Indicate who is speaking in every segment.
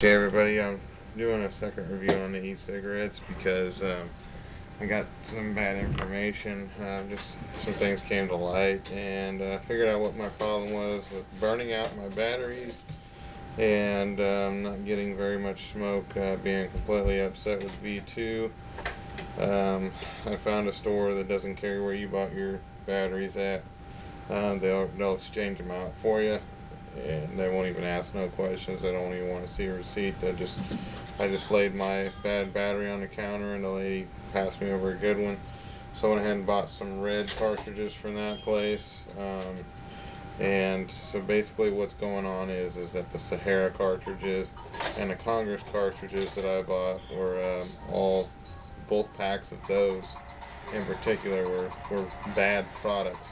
Speaker 1: Okay, everybody, I'm doing a second review on the e-cigarettes because I got some bad information. Just some things came to light, and figured out what my problem was with burning out my batteries and not getting very much smoke, being completely upset with v-2. I found a store that doesn't care where you bought your batteries at. They'll exchange them out for you, and they won't even ask no questions. They don't even want to see a receipt. I just laid my bad battery on the counter, and the lady passed me over a good one. So I went ahead and bought some red cartridges from that place. And so basically what's going on is that the Sahara cartridges and the Congress cartridges that I bought were both packs of those in particular were bad products.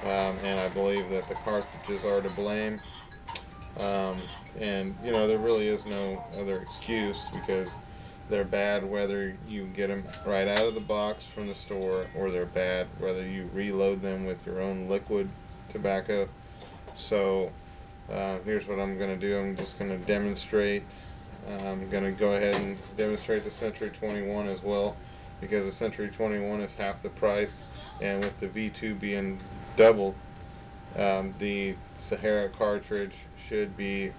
Speaker 1: And I believe that the cartridges are to blame. Um, and you know, there really is no other excuse because they're bad whether you get them right out of the box from the store, or they're bad whether you reload them with your own liquid tobacco. So here's what I'm going to do. I'm just going to demonstrate. I'm going to go ahead and demonstrate the Century 21 as well, because the Century 21 is half the price, and with the V2 being double, the Sahara cartridge should be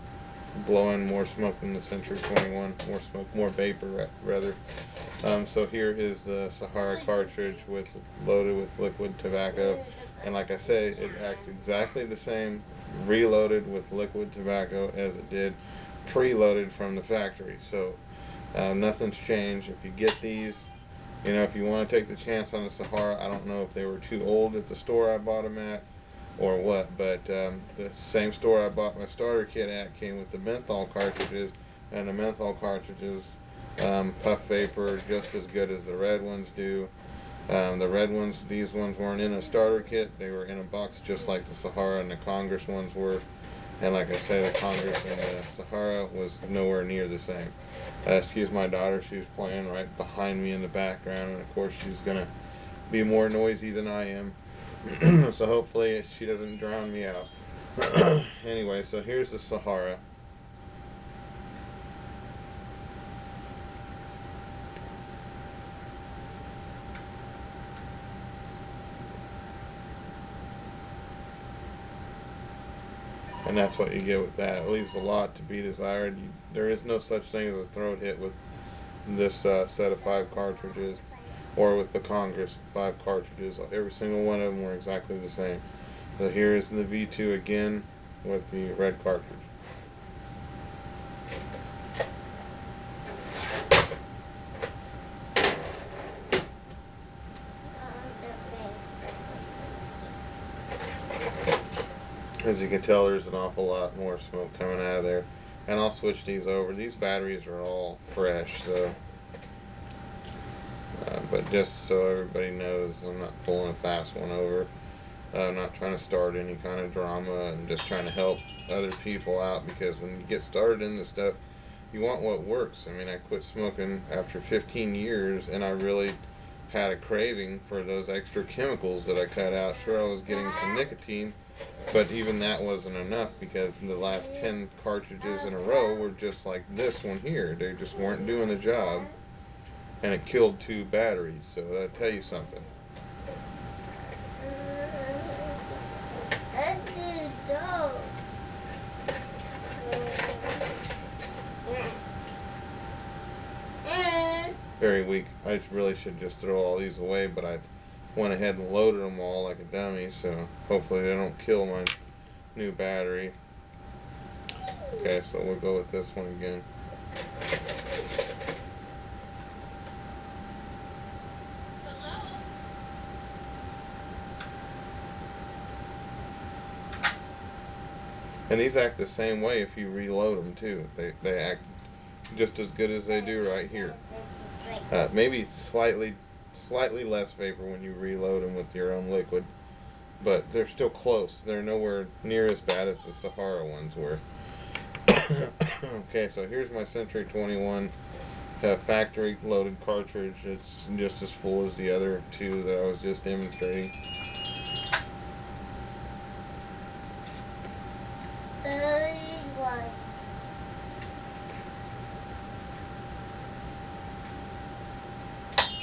Speaker 1: blowing more smoke than the Century 21, more smoke, more vapor rather. So here is the Sahara cartridge loaded with liquid tobacco, and like I say, it acts exactly the same reloaded with liquid tobacco as it did preloaded from the factory. So nothing's changed. If you get these, you know, if you want to take the chance on the Sahara, I don't know if they were too old at the store I bought them at or what, but the same store I bought my starter kit at came with the menthol cartridges, and the menthol cartridges puff vapor just as good as the red ones do. The red ones, these ones weren't in a starter kit, they were in a box just like the Sahara and the Congress ones were. And like I say, the Congress and the Sahara was nowhere near the same. Excuse my daughter, she was playing right behind me in the background, and of course she's gonna be more noisy than I am. So hopefully she doesn't drown me out. Anyway, so here's the Sahara. And that's what you get with that. It leaves a lot to be desired. There is no such thing as a throat hit with this set of 5 cartridges, or with the Congress 5 cartridges. Every single one of them were exactly the same. So here is the V2 again with the red cartridge. As you can tell, there's an awful lot more smoke coming out of there. And I'll switch these over. These batteries are all fresh, so but just so everybody knows, I'm not pulling a fast one over. I'm not trying to start any kind of drama. I'm just trying to help other people out, because when you get started in this stuff, you want what works. I mean, I quit smoking after 15 years, and I really had a craving for those extra chemicals that I cut out. Sure, I was getting some nicotine, but even that wasn't enough, because the last 10 cartridges in a row were just like this one here. They just weren't doing the job, and it killed 2 batteries. So that'll tell you something. Very weak. I really should just throw all these away, but I went ahead and loaded them all like a dummy, so hopefully they don't kill my new battery. Okay, so we'll go with this one again. And these act the same way if you reload them too. They act just as good as they do right here. Maybe slightly less vapor when you reload them with your own liquid, but they're still close. They're nowhere near as bad as the Sahara ones were. Okay, so here's my Century 21 factory loaded cartridge. It's just as full as the other 2 that I was just demonstrating.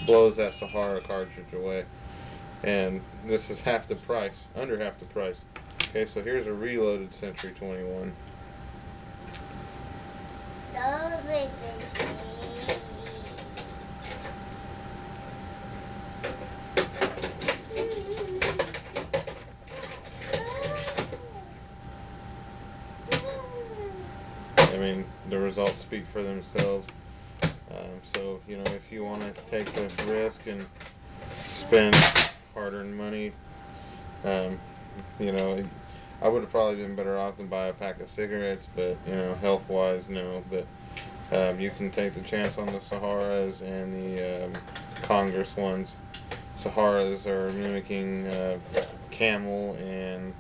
Speaker 1: blows that Sahara cartridge away. And this is half the price, under half the price. Okay, so here's a reloaded Century 21. I mean, the results speak for themselves. So, you know, if you want to take the risk and spend hard-earned money, you know, I would have probably been better off than buy a pack of cigarettes, but, you know, health-wise, no. But you can take the chance on the Saharas and the Congress ones. Saharas are mimicking Camel, and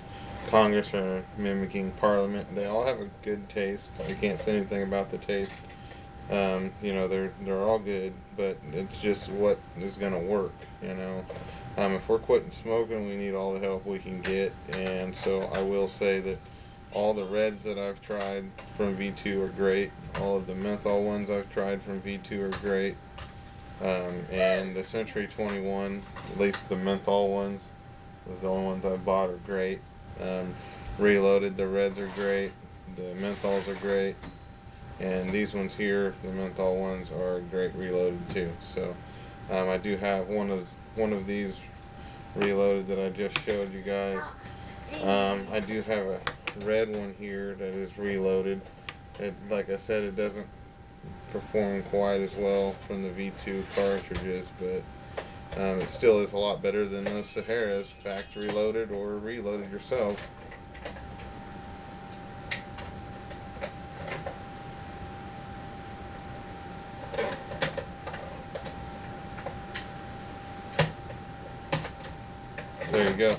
Speaker 1: Congress are mimicking Parliament. They all have a good taste. I can't say anything about the taste. You know, they're all good, but it's just what is gonna work. You know, if we're quitting smoking, we need all the help we can get. And so I will say that all the reds that I've tried from V2 are great. All of the menthol ones I've tried from V2 are great. And the Century 21, at least the menthol ones, the only ones I bought, are great. Reloaded, the reds are great. The menthols are great. And these ones here, the menthol ones, are great reloaded too. So I do have one of these reloaded that I just showed you guys. I do have a red one here that is reloaded. Like I said, it doesn't perform quite as well from the V2 cartridges, but it still is a lot better than those Saharas, factory loaded or reloaded yourself. There you go.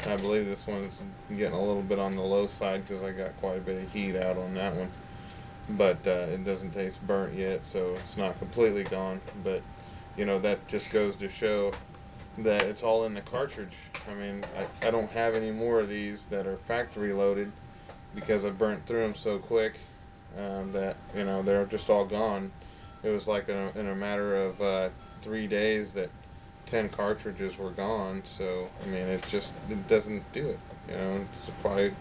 Speaker 1: I believe this one's getting a little bit on the low side because I got quite a bit of heat out on that one. But it doesn't taste burnt yet, so it's not completely gone. But, you know, that just goes to show that it's all in the cartridge. I mean, I don't have any more of these that are factory loaded because I burnt through them so quick that, you know, they're just all gone. It was like in a matter of 3 days that 10 cartridges were gone. So I mean, it doesn't do it, you know. It's probably,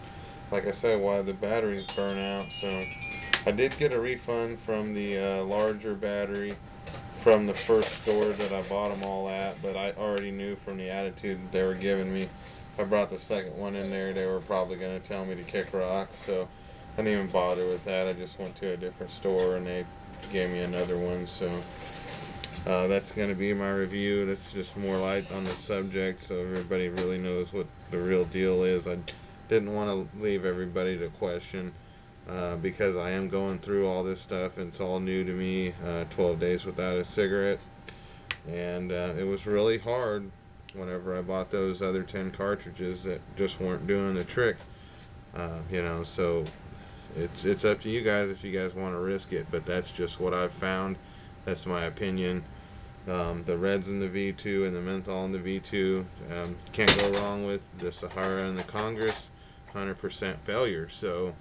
Speaker 1: like I said, why the batteries burn out. So I did get a refund from the larger battery from the first store that I bought them all at, but I already knew from the attitude they were giving me, if I brought the second one in there, they were probably going to tell me to kick rocks. So I didn't even bother with that. I just went to a different store and they gave me another one. So that's going to be my review. That's just more light on the subject so everybody really knows what the real deal is. I didn't want to leave everybody to question because I am going through all this stuff and it's all new to me. 12 days without a cigarette, and it was really hard whenever I bought those other 10 cartridges that just weren't doing the trick. You know, so it's up to you guys if you guys want to risk it, but that's just what I've found. That's my opinion. The reds in the V2 and the menthol in the V2, can't go wrong with the Sahara and the Congress. 100% failure. So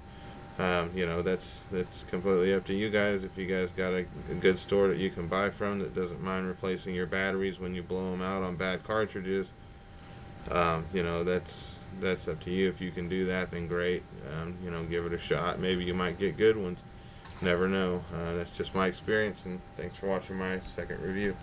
Speaker 1: you know, that's completely up to you guys. If you guys got a good store that you can buy from that doesn't mind replacing your batteries when you blow them out on bad cartridges, you know, that's up to you. If you can do that, then great. You know, give it a shot. Maybe you might get good ones. Never know. That's just my experience, and thanks for watching my second review.